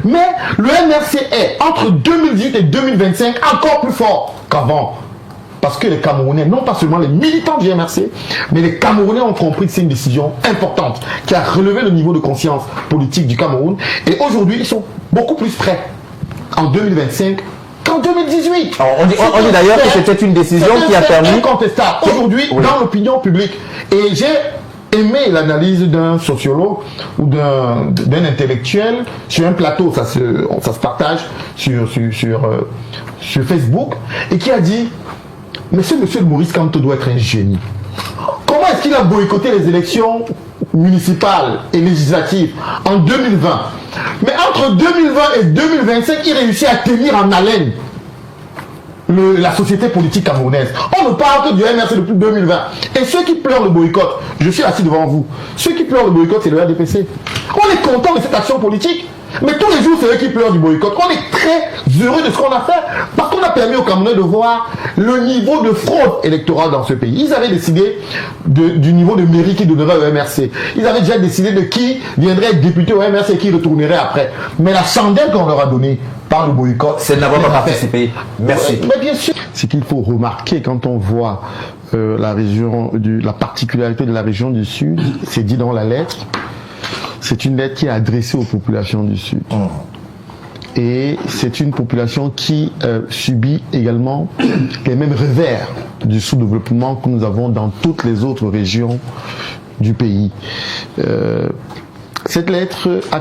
Mais le MRC est, entre 2018 et 2025, encore plus fort qu'avant. Parce que les Camerounais, non pas seulement les militants du MRC, mais les Camerounais ont compris que c'est une décision importante qui a relevé le niveau de conscience politique du Cameroun. Et aujourd'hui, ils sont beaucoup plus prêts en 2025 qu'en 2018. Alors, on dit d'ailleurs que c'était une décision qui a permis... incontestable aujourd'hui dans l'opinion publique. Et j'ai aimé l'analyse d'un sociologue ou d'un intellectuel sur un plateau, ça se partage sur Facebook, et qui a dit: mais ce monsieur Maurice Kamto doit être un génie. Comment est-ce qu'il a boycotté les élections municipales et législatives en 2020? Mais entre 2020 et 2025, il réussit à tenir en haleine la société politique camerounaise. On ne parle que du MRC depuis 2020. Et ceux qui pleurent le boycott, je suis assis devant vous, ceux qui pleurent le boycott, c'est le RDPC. On est content de cette action politique. Mais tous les jours, c'est eux qui pleurent du boycott. On est très heureux de ce qu'on a fait, parce qu'on a permis aux Camerounais de voir le niveau de fraude électorale dans ce pays. Ils avaient décidé du niveau de mairie qui donnerait au MRC. Ils avaient déjà décidé de qui viendrait être député au MRC et qui retournerait après. Mais la chandelle qu'on leur a donnée par le boycott, c'est de n'avoir pas participé. Merci. Mais bien sûr. Ce qu'il faut remarquer quand on voit la particularité de la région du Sud, c'est dit dans la lettre. C'est une lettre qui est adressée aux populations du Sud. Et c'est une population qui subit également les mêmes revers du sous-développement que nous avons dans toutes les autres régions du pays. Cette lettre a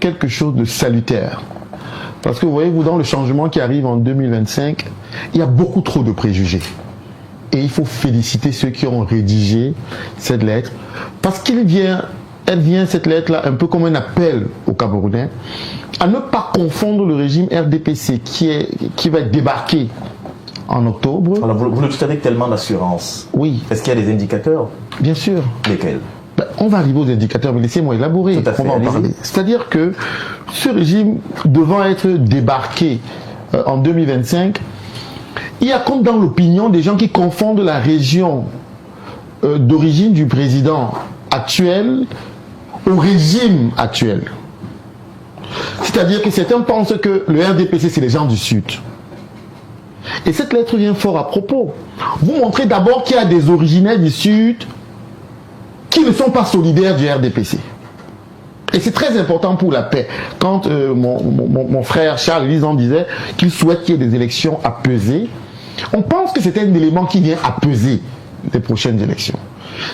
quelque chose de salutaire. Parce que vous voyez, dans le changement qui arrive en 2025, il y a beaucoup trop de préjugés. Et il faut féliciter ceux qui ont rédigé cette lettre, parce elle vient, cette lettre-là, un peu comme un appel aux Camerounais à ne pas confondre le régime RDPC qui va débarquer en octobre. Alors vous le dites avec tellement d'assurance. Oui. Est-ce qu'il y a des indicateurs? Bien sûr. Lesquels? On va arriver aux indicateurs, mais laissez-moi élaborer. Tout à fait, on va en parler. C'est-à-dire que ce régime devant être débarqué en 2025, il y a comme dans l'opinion des gens qui confondent la région d'origine du président actuel au régime actuel. C'est-à-dire que certains pensent que le RDPC, c'est les gens du Sud. Et cette lettre vient fort à propos. Vous montrez d'abord qu'il y a des originaires du Sud qui ne sont pas solidaires du RDPC. Et c'est très important pour la paix. Quand mon frère Charles Lisan disait qu'il souhaite qu'il y ait des élections apaisées, on pense que c'est un élément qui vient apaiser les prochaines élections.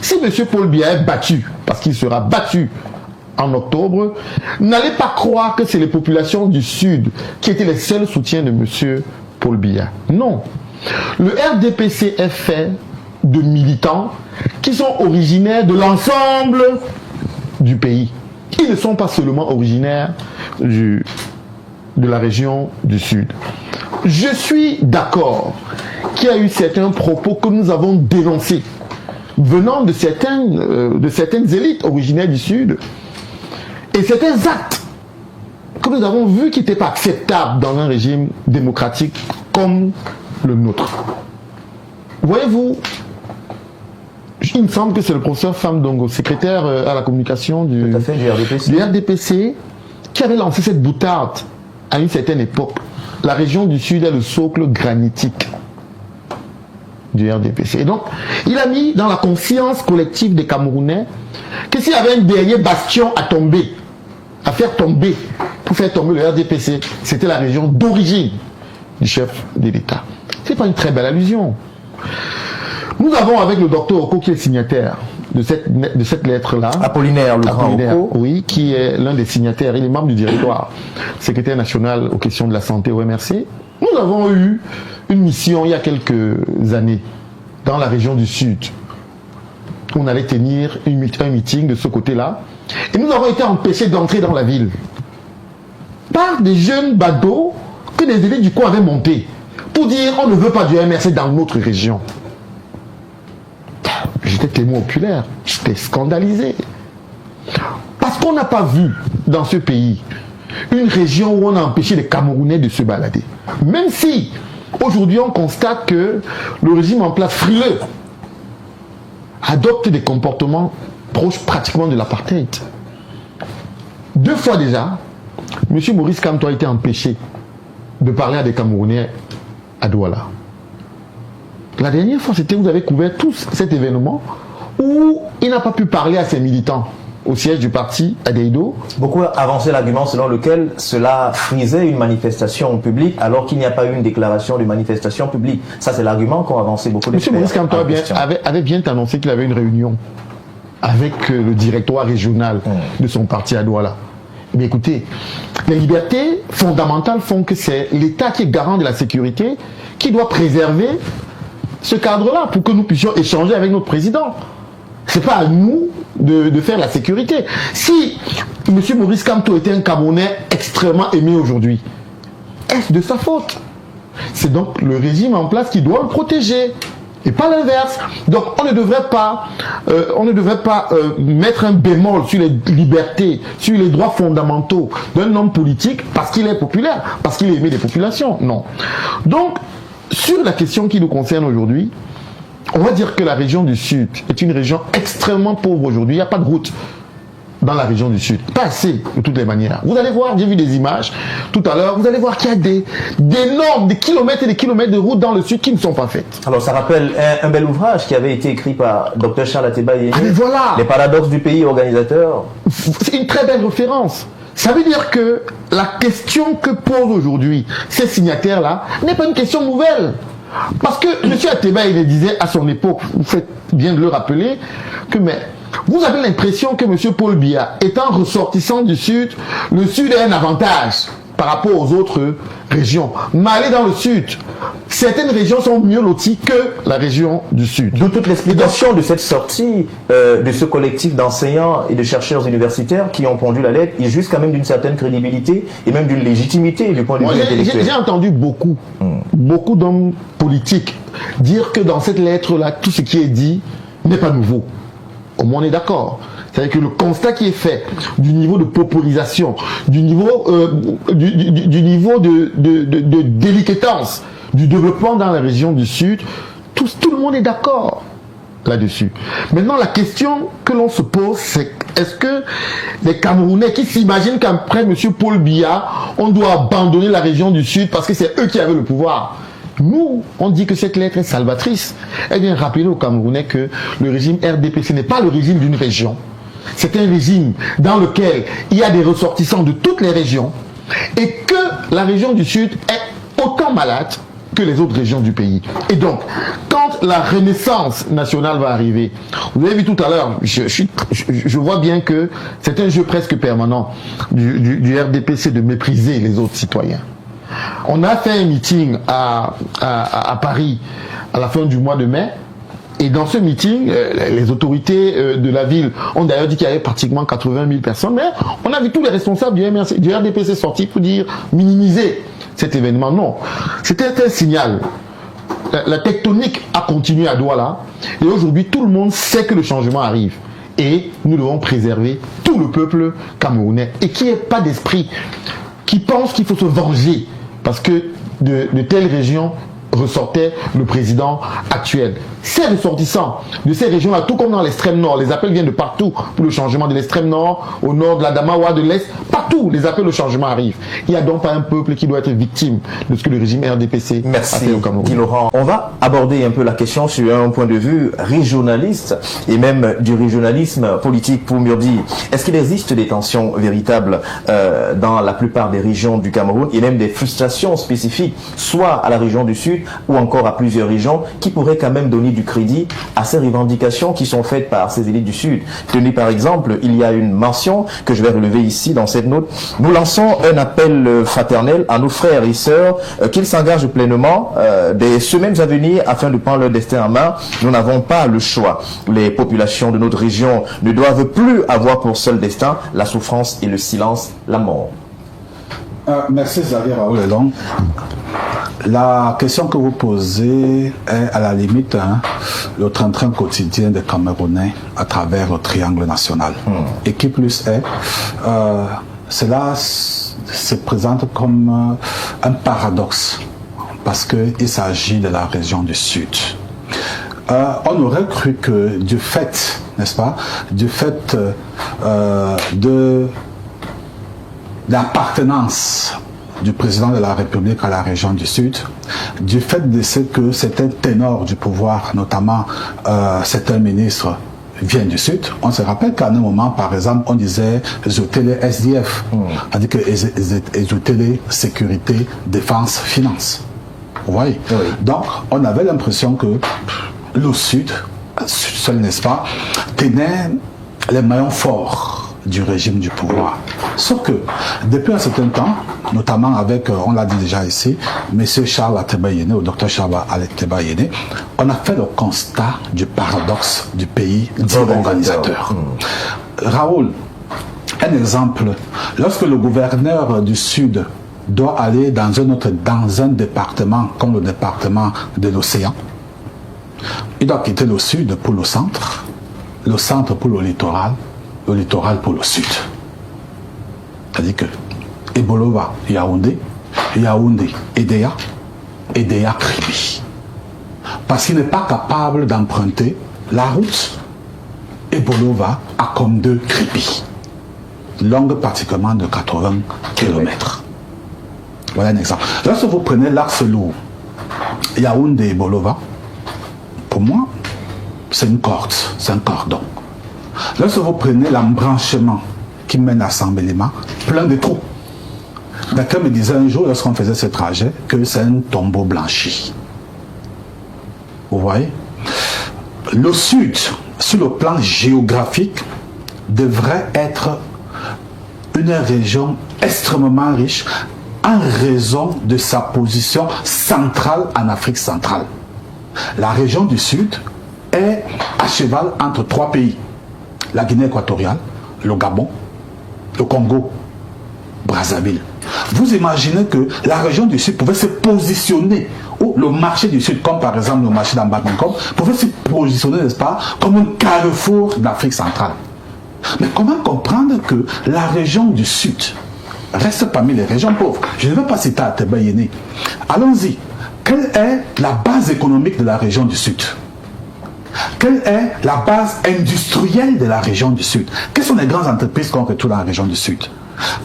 Si M. Paul Biya est battu, parce qu'il sera battu en octobre, n'allez pas croire que c'est les populations du Sud qui étaient les seuls soutiens de M. Paul Biya. Non. Le RDPC est fait de militants qui sont originaires de l'ensemble du pays. Ils ne sont pas seulement originaires de la région du Sud. Je suis d'accord qu'il y a eu certains propos que nous avons dénoncés venant de certaines élites originaires du Sud, et certains actes que nous avons vus qui n'étaient pas acceptables dans un régime démocratique comme le nôtre. Voyez-vous, il me semble que c'est le professeur Famdongo, secrétaire à la communication du RDPC, qui avait lancé cette boutarde à une certaine époque. La région du Sud est le socle granitique du RDPC. Et donc, il a mis dans la conscience collective des Camerounais que s'il y avait un dernier bastion à tomber, à faire tomber, pour faire tomber le RDPC, c'était la région d'origine du chef de l'État. C'est pas une très belle allusion. Nous avons avec le docteur Oko qui est signataire de cette lettre-là. Apollinaire, le grand Oko. Oui, qui est l'un des signataires. Il est membre du directoire, secrétaire national aux questions de la santé au MRC. Nous avons eu une mission il y a quelques années dans la région du Sud. On allait tenir un meeting de ce côté-là. Et nous avons été empêchés d'entrer dans la ville par des jeunes badauds que les élites du coin avaient montés pour dire on ne veut pas du MRC dans notre région. J'étais témoin oculaire, j'étais scandalisé. Parce qu'on n'a pas vu dans ce pays une région où on a empêché les Camerounais de se balader. Même si aujourd'hui on constate que le régime en place frileux adopte des comportements proches pratiquement de l'apartheid. 2 fois déjà, M. Maurice Kamto a été empêché de parler à des Camerounais à Douala. La dernière fois, c'était vous avez couvert tout cet événement où il n'a pas pu parler à ses militants au siège du parti à Deido. Beaucoup avancé l'argument selon lequel cela frisait une manifestation publique alors qu'il n'y a pas eu une déclaration de manifestation publique. Ça, c'est l'argument qu'ont avancé beaucoup d'experts. M. Maurice Kamto avait bien annoncé qu'il avait une réunion avec le directoire régional de son parti à Douala. Mais écoutez, les libertés fondamentales font que c'est l'État qui est garant de la sécurité qui doit préserver ce cadre-là pour que nous puissions échanger avec notre président. C'est pas à nous de faire la sécurité. Si M. Maurice Kamto était un Camerounais extrêmement aimé aujourd'hui, est-ce de sa faute? C'est donc le régime en place qui doit le protéger et pas l'inverse. Donc on ne devrait pas mettre un bémol sur les libertés, sur les droits fondamentaux d'un homme politique parce qu'il est populaire, parce qu'il est aimé des populations. Non. Donc sur la question qui nous concerne aujourd'hui, on va dire que la région du Sud est une région extrêmement pauvre aujourd'hui. Il n'y a pas de route dans la région du Sud. Pas assez, de toutes les manières. Vous allez voir, j'ai vu des images tout à l'heure, vous allez voir qu'il y a des kilomètres et des kilomètres de routes dans le Sud qui ne sont pas faites. Alors ça rappelle un bel ouvrage qui avait été écrit par Dr Charles Ateba Yéyé, voilà. Les paradoxes du pays organisateur. C'est une très belle référence. Ça veut dire que la question que posent aujourd'hui ces signataires-là n'est pas une question nouvelle. Parce que M. Ateba, il disait à son époque, vous faites bien de le rappeler, que vous avez l'impression que M. Paul Biya, étant ressortissant du Sud, le Sud a un avantage par rapport aux autres régions. Mais allez dans le Sud, certaines régions sont mieux loties que la région du Sud. D'où toute l'explication de cette sortie de ce collectif d'enseignants et de chercheurs universitaires qui ont pondu la lettre, et jusqu'à même d'une certaine crédibilité et même d'une légitimité du point de vue intellectuel. J'ai entendu beaucoup d'hommes politiques dire que dans cette lettre-là, tout ce qui est dit n'est pas nouveau. Au moins on est d'accord. C'est-à-dire que le constat qui est fait du niveau de pauperisation, du niveau de délicatesse du développement dans la région du Sud, tout le monde est d'accord là-dessus. Maintenant, la question que l'on se pose, c'est est-ce que les Camerounais qui s'imaginent qu'après M. Paul Biya, on doit abandonner la région du Sud parce que c'est eux qui avaient le pouvoir? Nous, on dit que cette lettre est salvatrice. Elle vient rappeler aux Camerounais que le régime RDPC n'est pas le régime d'une région. C'est un régime dans lequel il y a des ressortissants de toutes les régions et que la région du Sud est autant malade que les autres régions du pays. Et donc, quand la renaissance nationale va arriver, vous avez vu tout à l'heure, je vois bien que c'est un jeu presque permanent du RDPC de mépriser les autres citoyens. On a fait un meeting à Paris à la fin du mois de mai. Et dans ce meeting, les autorités de la ville ont d'ailleurs dit qu'il y avait pratiquement 80 000 personnes. Mais on a vu tous les responsables du RDPC sortir pour dire minimiser cet événement. Non, c'était un signal. La tectonique a continué à Douala. Et aujourd'hui, tout le monde sait que le changement arrive. Et nous devons préserver tout le peuple camerounais. Et qu'il n'y ait pas d'esprit qui pense qu'il faut se venger. Parce que de telles régions ressortait le président actuel. Ces ressortissants de ces régions-là, tout comme dans l'extrême nord, les appels viennent de partout pour le changement de l'extrême nord, au nord de la Damawa, de l'est, partout les appels au changement arrivent. Il n'y a donc pas un peuple qui doit être victime de ce que le régime RDPC a fait au Cameroun. Merci Laurent. On va aborder un peu la question sur un point de vue régionaliste et même du régionalisme politique pour mieux dire. Est-ce qu'il existe des tensions véritables dans la plupart des régions du Cameroun et même des frustrations spécifiques, soit à la région du Sud ou encore à plusieurs régions qui pourraient quand même donner du crédit à ces revendications qui sont faites par ces élites du Sud. Tenez par exemple, il y a une mention que je vais relever ici dans cette note. Nous lançons un appel fraternel à nos frères et sœurs qu'ils s'engagent pleinement des semaines à venir afin de prendre leur destin en main. Nous n'avons pas le choix. Les populations de notre région ne doivent plus avoir pour seul destin la souffrance et le silence, la mort. Merci Xavier Raoul. La question que vous posez est à la limite le train-train quotidien des Camerounais à travers le triangle national. Et qui plus est, cela se présente comme un paradoxe parce qu'il s'agit de la région du Sud. On aurait cru que du fait, n'est-ce pas, du fait l'appartenance du président de la République à la région du Sud, du fait de ce que certains ténors du pouvoir, notamment certains ministres, viennent du Sud. On se rappelle qu'à un moment, par exemple, on disait Zotele SDF, c'est-à-dire que Zotele sécurité, défense, finance. Vous voyez? Oui. Donc, on avait l'impression que le Sud, seul n'est-ce pas, tenait les maillons forts du régime du pouvoir. Sauf que, depuis un certain temps, notamment avec, on l'a dit déjà ici, M. Charles Ateba-Yene, ou Dr Charles Ateba-Yene, on a fait le constat du paradoxe du pays organisateur. Raoul, un exemple, lorsque le gouverneur du Sud doit aller dans un département comme le département de l'océan, il doit quitter le Sud pour le centre pour le littoral pour le Sud. C'est-à-dire que Ebolova, Yaoundé, Edea, Kribi. Parce qu'il n'est pas capable d'emprunter la route Ebolova à comme de Kribi. Longue pratiquement de 80 km. Voilà un exemple. Lorsque vous prenez l'axe lourd, Yaoundé et Ebolova, pour moi, c'est une corde, c'est un cordon. Lorsque vous prenez l'embranchement qui mène à Sambelima, plein de trous. Quelqu'un me disait un jour, lorsqu'on faisait ce trajet, que c'est un tombeau blanchi. Vous voyez? Le Sud, sur le plan géographique, devrait être une région extrêmement riche en raison de sa position centrale en Afrique centrale. La région du Sud est à cheval entre trois pays. La Guinée équatoriale, le Gabon, le Congo, Brazzaville. Vous imaginez que la région du Sud pouvait se positionner, ou le marché du Sud, comme par exemple le marché d'Ambatonkom, pouvait se positionner, n'est-ce pas, comme un carrefour d'Afrique centrale. Mais comment comprendre que la région du Sud reste parmi les régions pauvres? Je ne vais pas citer Ateba-Yene. Allons-y. Quelle est la base économique de la région du Sud? Quelle est la base industrielle de la région du Sud? Quelles sont les grandes entreprises qu'on retrouve dans la région du Sud?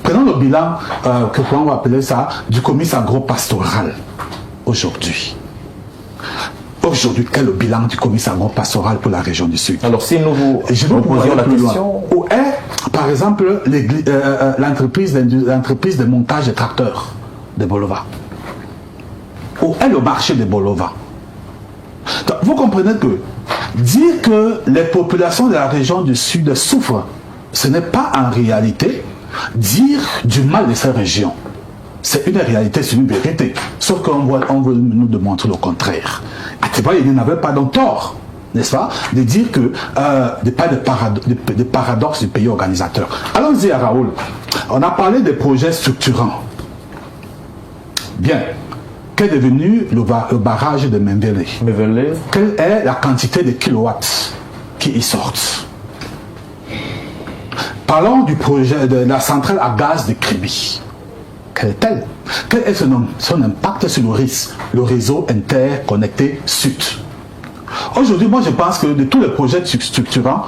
Prenons le bilan, que on va appeler ça, du comice agro-pastoral aujourd'hui. Aujourd'hui, quel est le bilan du comice agro-pastoral pour la région du Sud? Alors, si nous vous posions la question... Où est, par exemple, l'entreprise de montage de tracteurs de Bolova? Où est le marché de Bolova? Donc, vous comprenez que dire que les populations de la région du Sud souffrent, ce n'est pas en réalité dire du mal de ces régions. C'est une réalité, c'est une vérité. Sauf qu'on veut nous démontrer le contraire. Il n'avait pas donc tort, n'est-ce pas, de dire que des paradoxes du pays organisateur. Allons-y à Raoul. On a parlé des projets structurants. Bien. Qu'est devenu le barrage de Mendele? Quelle est la quantité de kilowatts qui y sortent? Parlons du projet de la centrale à gaz de Kribi. Quelle est-elle? Quel est son impact sur le réseau interconnecté Sud? Aujourd'hui, moi je pense que de tous les projets structurants,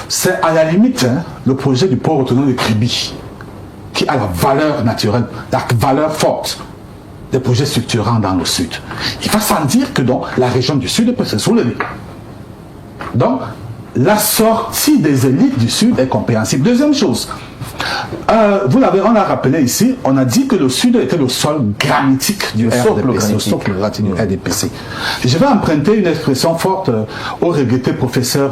c'est à la limite le projet du port autonome de Kribi qui a la valeur naturelle, la valeur forte des projets structurants dans le Sud. Il va sans dire que donc, la région du Sud peut se soulever. Donc, la sortie des élites du Sud est compréhensible. Deuxième chose, on a rappelé ici, on a dit que le Sud était le sol granitique du RDPC, le socle granitique du RDPC. Je vais emprunter une expression forte au regretté professeur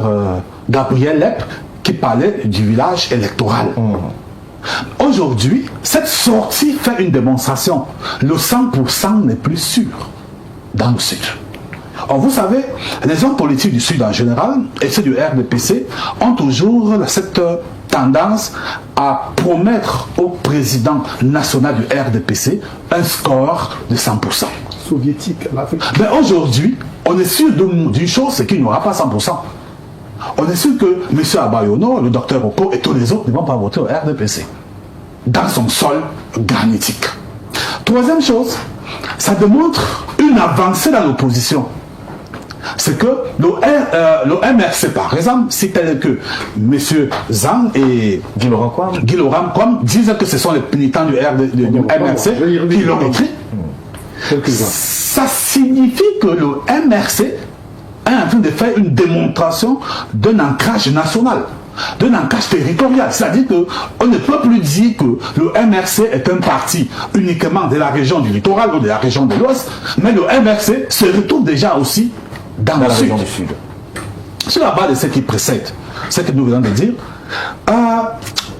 Gabriel Lepp, qui parlait du village électoral. Aujourd'hui, cette sortie fait une démonstration. Le 100% n'est plus sûr dans le Sud. Or, vous savez, les hommes politiques du Sud en général, et ceux du RDPC, ont toujours cette tendance à promettre au président national du RDPC un score de 100%. Soviétique. Mais aujourd'hui, on est sûr d'une chose, c'est qu'il n'y aura pas 100%. On est sûr que M. Abayono, le docteur Oko et tous les autres ne vont pas voter au RDPC dans son sol granitique. Troisième chose, ça démontre une avancée dans l'opposition. c'est que le MRC, par exemple, c'est tel que M. Zhang et Guy Laurent Kwam disent que ce sont les militants du MRC qui l'ont écrit. Ça signifie que le MRC est en train de faire une démonstration d'un ancrage national, d'un ancrage territorial. C'est-à-dire qu'on ne peut plus dire que le MRC est un parti uniquement de la région du littoral ou de la région de l'Ouest, mais le MRC se retrouve déjà aussi dans la région du Sud. Sur la base de ce qui précède, ce que nous venons de dire,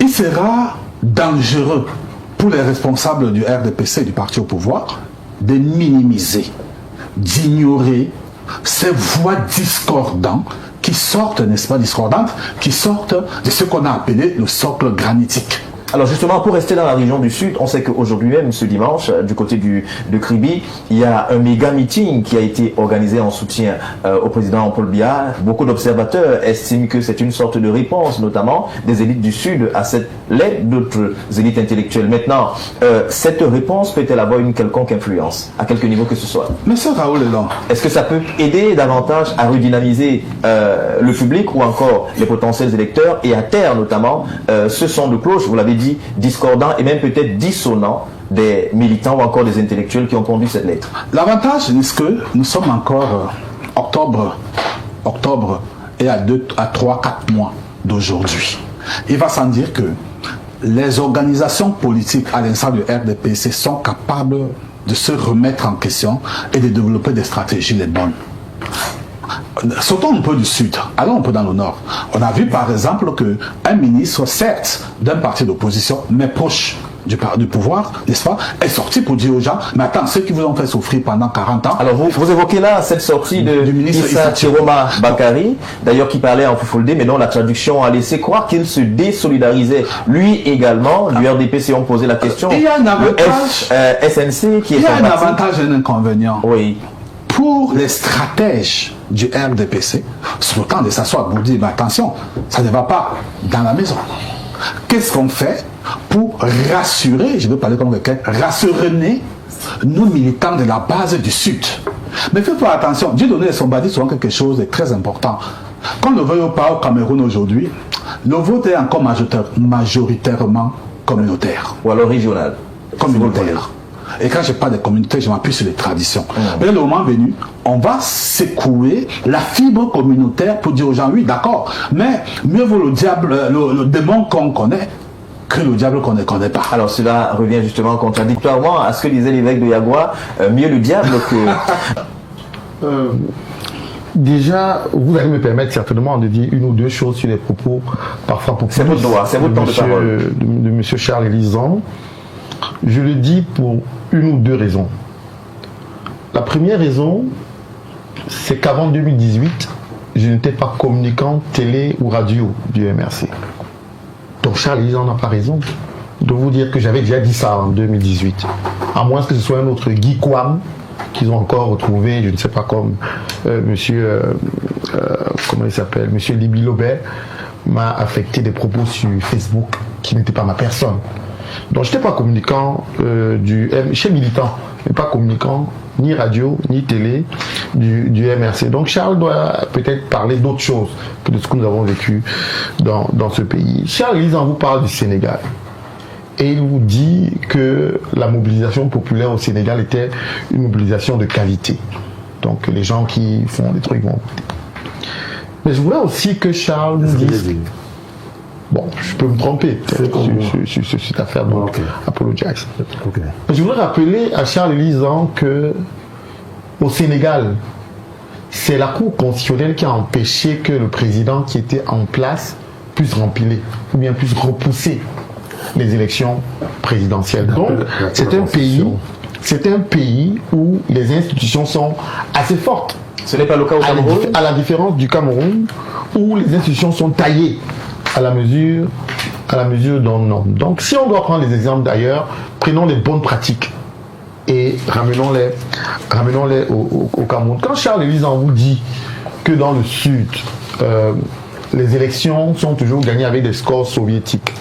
il sera dangereux pour les responsables du RDPC, du parti au pouvoir, de minimiser, d'ignorer ces voix discordantes qui sortent, n'est-ce pas, qui sortent de ce qu'on a appelé le socle granitique. Alors justement, pour rester dans la région du Sud, on sait qu'aujourd'hui même, ce dimanche, du côté de Kribi, il y a un méga meeting qui a été organisé en soutien au président Paul Biya. Beaucoup d'observateurs estiment que c'est une sorte de réponse, notamment des élites du Sud, à cette lettre d'autres élites intellectuelles. Maintenant, cette réponse peut-elle avoir une quelconque influence, à quelque niveau que ce soit? Monsieur Raoul Elon, est-ce que ça peut aider davantage à redynamiser le public ou encore les potentiels électeurs et à terre notamment ce son de cloche, vous l'avez dit, discordant et même peut-être dissonant des militants ou encore des intellectuels qui ont conduit cette lettre? L'avantage, c'est que nous sommes encore octobre et à 3-4 mois d'aujourd'hui. Il va sans dire que les organisations politiques à l'instar du RDPC sont capables de se remettre en question et de développer des stratégies les bonnes. Sautons un peu du sud, allons un peu dans le nord. On a vu par exemple qu'un ministre, certes d'un parti d'opposition, mais proche du pouvoir, n'est-ce pas, est sorti pour dire aux gens, mais attends, ceux qui vous ont fait souffrir pendant 40 ans... Alors vous évoquez là cette sortie du ministre Issa Chiroma Bakari, d'ailleurs qui parlait en Fulfulde, mais dont la traduction a laissé croire qu'il se désolidarisait. Lui également, du RDP, si on posait la question, il y a un avantage, le SNC qui est... Il y a un avantage et un inconvénient. Oui. Pour les stratèges du RDPC, c'est le temps de s'asseoir pour dire, mais attention, ça ne va pas dans la maison. Qu'est-ce qu'on fait pour rassurer, je veux parler comme quelqu'un, rassurer nos militants de la base du Sud? Mais faites pas attention, Dieu donné son bâti souvent quelque chose de très important. Qu'on le veuille ou pas au Cameroun aujourd'hui, le vote est encore majoritairement communautaire. Ou alors régional. Communautaire. Et quand je parle de communauté, je m'appuie sur les traditions. Mais le moment venu, on va secouer la fibre communautaire pour dire aux gens, oui, d'accord, mais mieux vaut le diable, le démon qu'on connaît, que le diable qu'on ne connaît pas. Alors cela revient justement contradictoirement à ce que disait l'évêque de Yagua, mieux le diable que... Déjà, vous allez me permettre certainement de dire une ou deux choses sur les propos parfois populistes. C'est votre droit, c'est votre temps de parole. De M. Charles Élisant. Je le dis pour une ou deux raisons. La première raison, c'est qu'avant 2018, je n'étais pas communicant télé ou radio du MRC. Donc Charles Élisant n'a pas raison de vous dire que j'avais déjà dit ça en 2018. À moins que ce soit un autre Guy Kwam qu'ils ont encore retrouvé, je ne sais pas, comme comment il s'appelle, monsieur Liby Lobert m'a affecté des propos sur Facebook qui n'étaient pas ma personne. Donc je n'étais pas communicant chez militant, mais pas communicant ni radio, ni télé du MRC. Donc Charles doit peut-être parler d'autre chose que de ce que nous avons vécu dans ce pays. Charles Élisant vous parle du Sénégal. Et il vous dit que la mobilisation populaire au Sénégal était une mobilisation de qualité. Donc les gens qui font des trucs vont voter. Mais je voulais aussi que Charles nous dise... Bon, je peux me tromper sur cette affaire, donc apologize. Okay. Je voudrais rappeler à Charles Élisant que au Sénégal, c'est la Cour constitutionnelle qui a empêché que le président qui était en place puisse rempiler, ou bien puisse repousser les élections présidentielles. Donc, c'est un pays où les institutions sont assez fortes. Ce n'est pas le cas au Cameroun. À la différence du Cameroun, où les institutions sont taillées à la mesure d'un nom. Donc si on doit prendre les exemples d'ailleurs, prenons les bonnes pratiques et ramenons-les au Cameroun. Quand Charles Élisant vous dit que dans le Sud, les élections sont toujours gagnées avec des scores soviétiques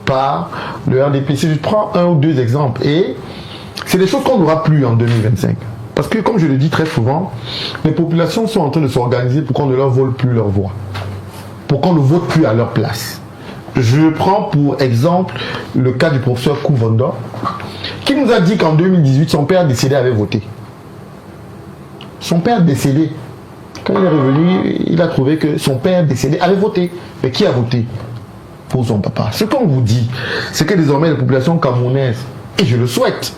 par le RDPC, je prends un ou deux exemples et c'est des choses qu'on n'aura plus en 2025. Parce que, comme je le dis très souvent, les populations sont en train de s'organiser pour qu'on ne leur vole plus leur voix. Pour qu'on ne vote plus à leur place. Je prends pour exemple le cas du professeur Kouvanda, qui nous a dit qu'en 2018, son père décédé avait voté. Son père décédé, quand il est revenu, il a trouvé que son père décédé avait voté. Mais qui a voté pour son papa? Ce qu'on vous dit, c'est que désormais les populations camerounaises, et je le souhaite,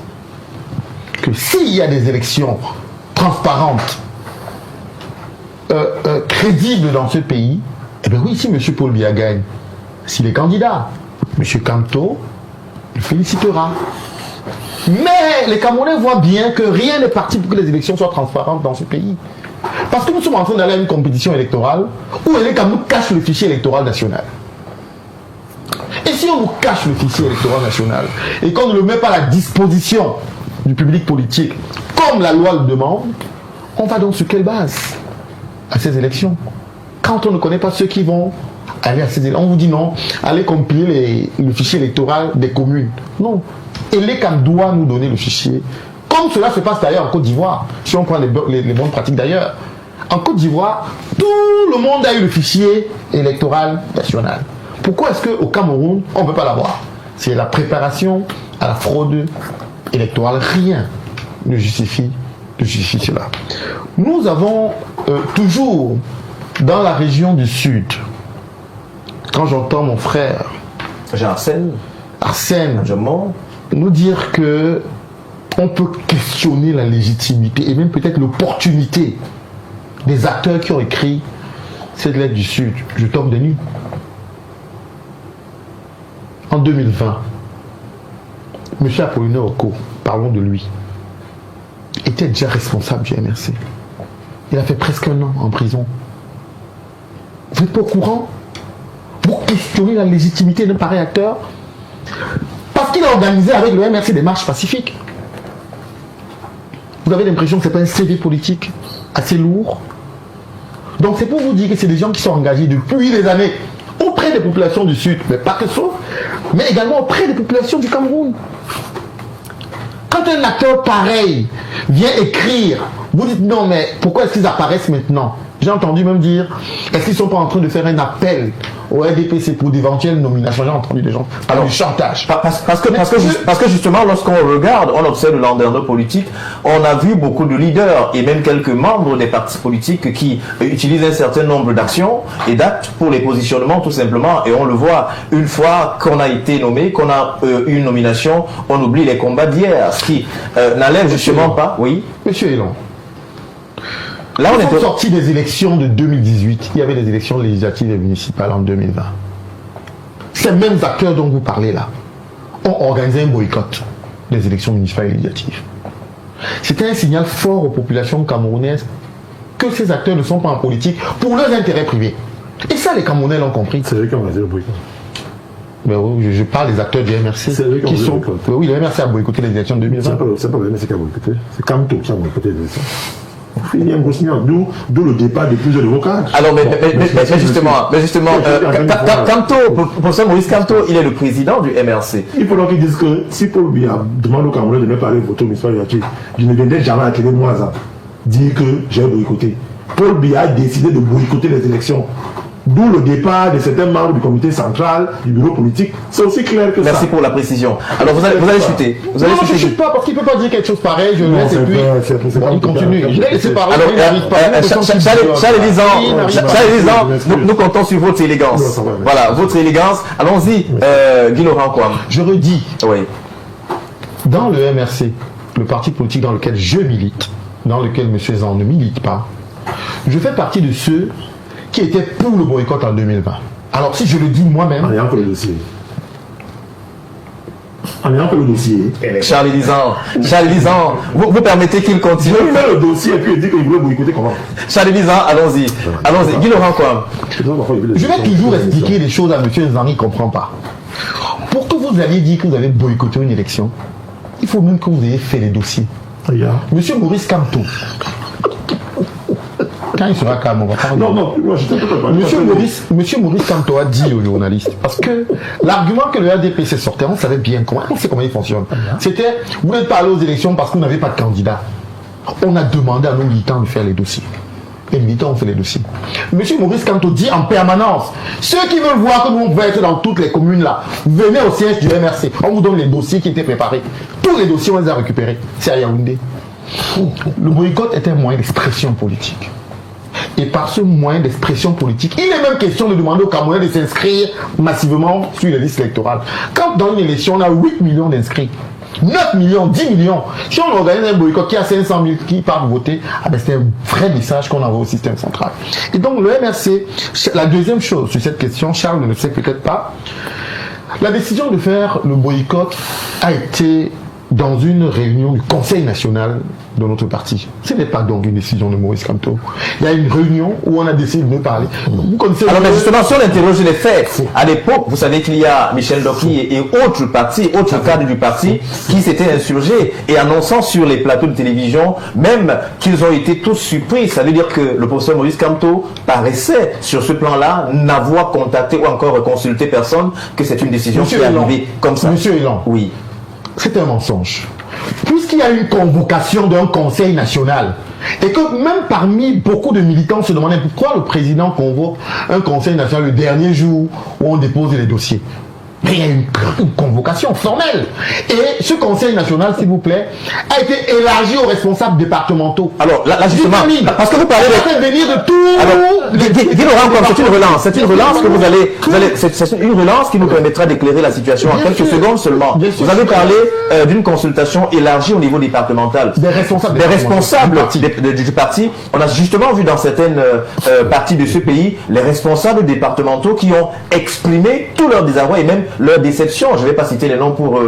que s'il y a des élections transparentes, crédibles dans ce pays, eh bien oui, si M. Paul Biya gagne, s'il est candidat, M. Kanto le félicitera. Mais les Camerounais voient bien que rien n'est parti pour que les élections soient transparentes dans ce pays. Parce que nous sommes en train d'aller à une compétition électorale où les Camerounais cachent le fichier électoral national. Et si on nous cache le fichier électoral national et qu'on ne le met pas à la disposition du public politique, comme la loi le demande, on va donc sur quelle base à ces élections? Quand on ne connaît pas ceux qui vont aller à ces élections, on vous dit non, allez compiler le fichier électoral des communes. Non. Et l'ECAM doit nous donner le fichier. Comme cela se passe d'ailleurs en Côte d'Ivoire, si on prend les bonnes pratiques d'ailleurs. En Côte d'Ivoire, tout le monde a eu le fichier électoral national. Pourquoi est-ce qu'au Cameroun, on ne peut pas l'avoir? C'est la préparation à la fraude électorale. Rien ne justifie cela. Nous avons toujours, dans la région du Sud, quand j'entends mon frère Arsène nous dire que on peut questionner la légitimité et même peut-être l'opportunité des acteurs qui ont écrit cette lettre du Sud, je tombe des nues. En 2020, M. Apollinaire Oko, parlons de lui, était déjà responsable du MRC. Il a fait presque 1 an en prison. Vous n'êtes pas au courant? Vous questionnez la légitimité d'un pareil acteur parce qu'il a organisé avec le MRC des marches pacifiques. Vous avez l'impression que ce n'est pas un CV politique assez lourd. Donc c'est pour vous dire que c'est des gens qui sont engagés depuis des années auprès des populations du Sud, mais pas que ça, mais également auprès des populations du Cameroun. Quand un acteur pareil vient écrire, vous dites non, mais pourquoi est-ce qu'ils apparaissent maintenant? J'ai entendu même dire, est-ce qu'ils ne sont pas en train de faire un appel au RDPC pour d'éventuelles nominations? J'ai entendu des gens parler du chantage. Parce que justement, lorsqu'on regarde, on observe le landerneau politique, on a vu beaucoup de leaders et même quelques membres des partis politiques qui utilisent un certain nombre d'actions et d'actes pour les positionnements tout simplement. Et on le voit, une fois qu'on a été nommé, qu'on a eu une nomination, on oublie les combats d'hier, ce qui n'enlève justement pas. Oui. Monsieur Elon. Là, on est sorti des élections de 2018. Il y avait des élections législatives et municipales en 2020. Ces mêmes acteurs dont vous parlez là ont organisé un boycott des élections municipales et législatives. C'était un signal fort aux populations camerounaises que ces acteurs ne sont pas en politique pour leurs intérêts privés. Et ça, les Camerounais l'ont compris. C'est eux qui ont organisé le boycott. Ben oui, je parle des acteurs du MRC. C'est eux qui ont boycotté. Oui, le MRC a boycotté les élections de 2020. C'est pas le MRC qui a boycotté. C'est Kanto qui a boycotté les élections. Il y a un gros signal, d'où le départ de plusieurs de vos cadres. Alors, mais justement, Kanto, professeur Maurice Kanto, il est le président du MRC. Il faut donc qu'ils disent que si Paul Biya demande aux Camerounais de ne pas aller voter au municipal, je ne viendrai jamais à la télé, moi, ça, dire que j'ai boycotté. Paul Biya a décidé de boycotter les élections. D'où le départ de certains membres du comité central, du bureau politique. C'est aussi clair que ça. Merci pour la précision. Alors vous allez chuter. Non, je ne chute pas parce qu'il ne peut pas dire quelque chose pareil. Je le laisse et puis il continue. Je l'ai laissé parler. Charles Elisant, nous comptons sur votre élégance. Voilà, votre élégance. Allons-y, Guy Laurent Kwam. Je redis. Oui. Dans le MRC, le parti politique dans lequel je milite, dans lequel M. Zan ne milite pas, je fais partie de ceux qui était pour le boycott en 2020. Alors si je le dis moi-même... En ayant que le dossier. Charles Elisant, vous permettez qu'il continue? Je fais le dossier et puis il dit qu'il voulait boycotter comment? Charles Elisant, allons-y. Guy Laurent Kwam. Je vais toujours expliquer les choses à M. Zan, il ne comprend pas. Pour que vous alliez dire que vous avez boycotté une élection, il faut même que vous ayez fait les dossiers. Monsieur Maurice Kanto, quand il sera calme, on va parler. Non, moi je t'ai pas. Monsieur Maurice Kanto a dit aux journalistes, parce que l'argument que le RDPC sortait, on savait bien comment, on sait comment il fonctionne. C'était, vous voulez parler aux élections parce que vous n'avez pas de candidat. on a demandé à nos militants de faire les dossiers. Les militants ont fait les dossiers. Monsieur Maurice Kamto dit en permanence, ceux qui veulent voir que nous on va être dans toutes les communes là, venez au siège du MRC. On vous donne les dossiers qui étaient préparés. Tous les dossiers, on les a récupérés. C'est à Yaoundé. Le boycott est un moyen d'expression politique. Et par ce moyen d'expression politique, il est même question de demander aux Camerounais de s'inscrire massivement sur les listes électorales. Quand dans une élection, on a 8 millions d'inscrits, 9 millions, 10 millions, si on organise un boycott qui a 500 000 qui partent voter, c'est un vrai message qu'on envoie au système central. Et donc le MRC, la deuxième chose sur cette question, Charles ne le sait peut-être pas, la décision de faire le boycott a été dans une réunion du Conseil national de notre parti. Ce n'est pas donc une décision de Maurice Kamto. Il y a une réunion où on a décidé de me parler. Vous connaissez alors, mais justement, si on interroge les faits, à l'époque, vous savez qu'il y a Michel Doki et autres partis, autres cadres du parti, qui s'étaient insurgés et annonçant sur les plateaux de télévision, même qu'ils ont été tous surpris. Ça veut dire que le professeur Maurice Kamto paraissait, sur ce plan-là, n'avoir contacté ou encore consulté personne, que c'est une décision qui est arrivée comme ça. Monsieur Elan. Oui. C'est un mensonge. Puisqu'il y a une convocation d'un conseil national, et que même parmi beaucoup de militants se demandaient pourquoi le président convoque un conseil national le dernier jour où on dépose les dossiers. Mais il y a une convocation formelle. Et ce conseil national, s'il vous plaît, a été élargi aux responsables départementaux. Alors, là justement, parce que vous parlez de venir de tout. Alors, c'est une relance. C'est une relance que vous allez c'est une relance qui nous permettra d'éclairer la situation en quelques secondes seulement. Vous avez parlé d'une consultation élargie au niveau départemental. Des responsables du parti. On a justement vu dans certaines parties de ce pays les responsables départementaux qui ont exprimé tout leur désarroi et même leur déception. Je ne vais pas citer les noms pour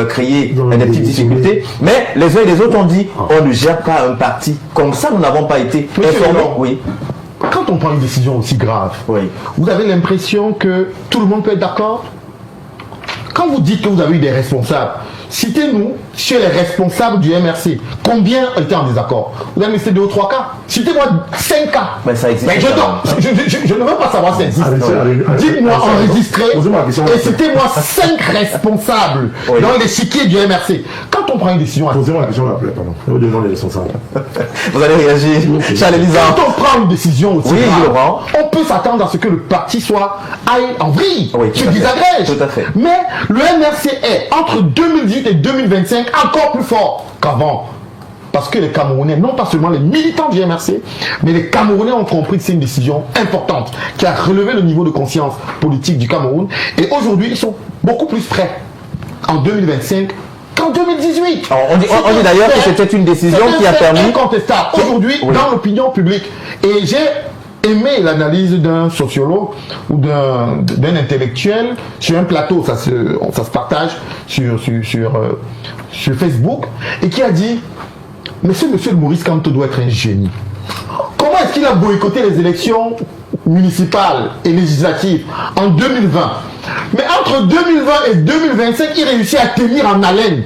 créer des petites difficultés, mais les uns et les autres ont dit on ne gère pas un parti comme ça, nous n'avons pas été informés. Oui. Quand on prend une décision aussi grave, vous avez l'impression que tout le monde peut être d'accord? Quand vous dites que vous avez eu des responsables, citez-nous chez les responsables du MRC. Combien étaient en désaccord? Vous avez listé 2 ou 3 cas. Citez-moi 5 cas. Mais ça existe. Mais je ne veux pas savoir si ça existe. Dites-moi enregistré et citez-moi 5 responsables dans l'échiquier du MRC. Quand on prend une décision... Posez-moi la question après, pardon. Vous devant les responsables. Vous allez réagir. Quand on prend une décision aussi grave, on peut s'attendre à ce que le parti aille en vrille, se désagrège. Tout à fait. Mais le MRC est, entre 2018 et 2025, encore plus fort qu'avant. Parce que les Camerounais, non pas seulement les militants du MRC, mais les Camerounais ont compris que c'est une décision importante qui a relevé le niveau de conscience politique du Cameroun. Et aujourd'hui, ils sont beaucoup plus prêts en 2025 qu'en 2018. Alors, on dit d'ailleurs que c'était une décision qui a permis... incontestable aujourd'hui dans l'opinion publique. Et j'ai aimé l'analyse d'un sociologue ou d'un intellectuel sur un plateau, ça se partage sur Facebook, et qui a dit: monsieur Maurice Kamto doit être un génie. Comment est-ce qu'il a boycotté les élections municipales et législatives en 2020, mais entre 2020 et 2025, il réussit à tenir en haleine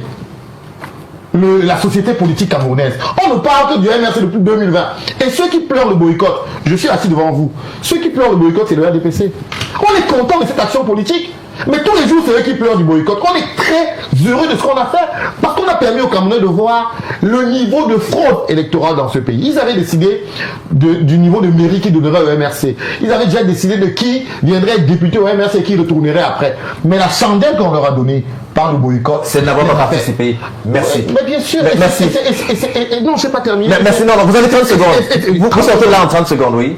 la société politique camerounaise. On ne parle que du MRC depuis 2020. Et ceux qui pleurent le boycott, je suis assis devant vous, ceux qui pleurent le boycott, c'est le RDPC. On est content de cette action politique. Mais tous les jours, c'est eux qui pleurent du boycott. On est très heureux de ce qu'on a fait parce qu'on a permis aux Camerounais de voir le niveau de fraude électorale dans ce pays. Ils avaient décidé du niveau de mairie qui donnerait au MRC. Ils avaient déjà décidé de qui viendrait être député au MRC et qui retournerait après. Mais la chandelle qu'on leur a donnée par le boycott, c'est de n'avoir pas participé. Merci. Mais bien sûr. Merci. Non, je n'ai pas terminé. Merci. Non, vous avez 30 secondes. Vous sortez là en 30 secondes, oui.